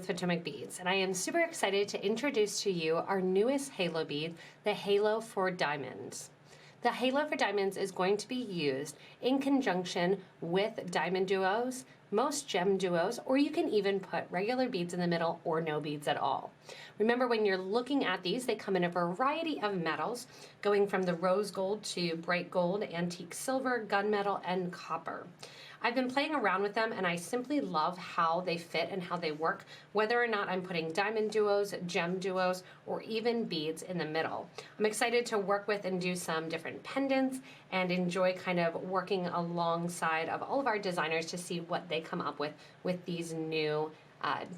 with Potomac Beads, and I am super excited to introduce to you our newest halo bead, the Halo for Diamonds. The Halo for Diamonds is going to be used in conjunction with DiamonDuos, most GemDuos, or you can even put regular beads in the middle or no beads at all. Remember, when you're looking at these, they come in a variety of metals, going from the rose gold to bright gold, antique silver, gunmetal, and copper. I've been playing around with them and I simply love how they fit and how they work, whether or not I'm putting DiamonDuos, GemDuos, or even beads in the middle. I'm excited to work with and do some different pendants and enjoy kind of working alongside of all of our designers to see what they come up with these new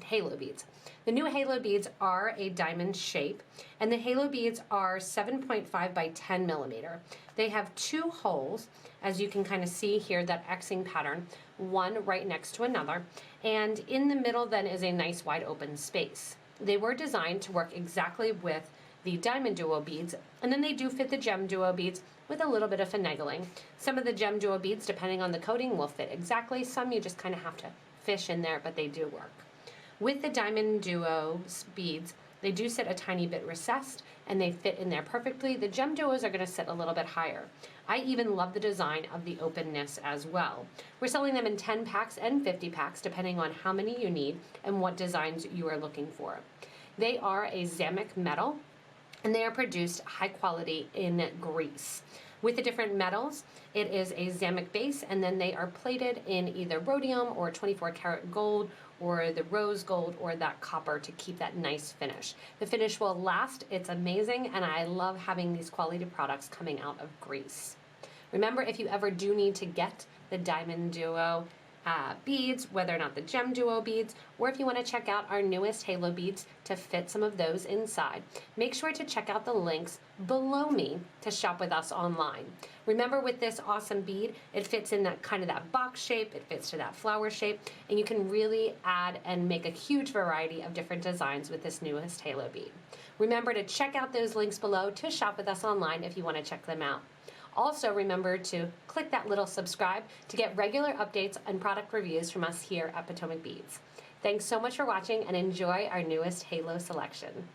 halo beads. The new halo beads are a diamond shape, and the halo beads are 7.5 by 10 millimeter. They have two holes, as you can kind of see here, that Xing pattern, one right next to another, and in the middle then is a nice wide open space. They were designed to work exactly with the DiamonDuo beads, and then they do fit the GemDuo beads with a little bit of finagling. Some of the GemDuo beads, depending on the coating, will fit exactly. Some you just kind of have to fish in there, but they do work. With the DiamonDuo beads, they do sit a tiny bit recessed and they fit in there perfectly. The GemDuos are going to sit a little bit higher. I even love the design of the openness as well. We're selling them in 10 packs and 50 packs depending on how many you need and what designs you are looking for. They are a Zamak metal and they are produced high quality in Greece. With the different metals, it is a Zamak base, and then they are plated in either rhodium or 24 karat gold or the rose gold or that copper to keep that nice finish. The finish will last, it's amazing, and I love having these quality products coming out of Greece. Remember, if you ever do need to get the DiamonDuo beads, whether or not the GemDuo beads, or if you want to check out our newest halo beads to fit some of those inside, make sure to check out the links below me to shop with us online. Remember, with this awesome bead, it fits in that kind of that box shape, it fits to that flower shape, and you can really add and make a huge variety of different designs with this newest halo bead. Remember to check out those links below to shop with us online if you want to check them out. Also, remember to click that little subscribe to get regular updates and product reviews from us here at Potomac Beads. Thanks so much for watching and enjoy our newest halo selection.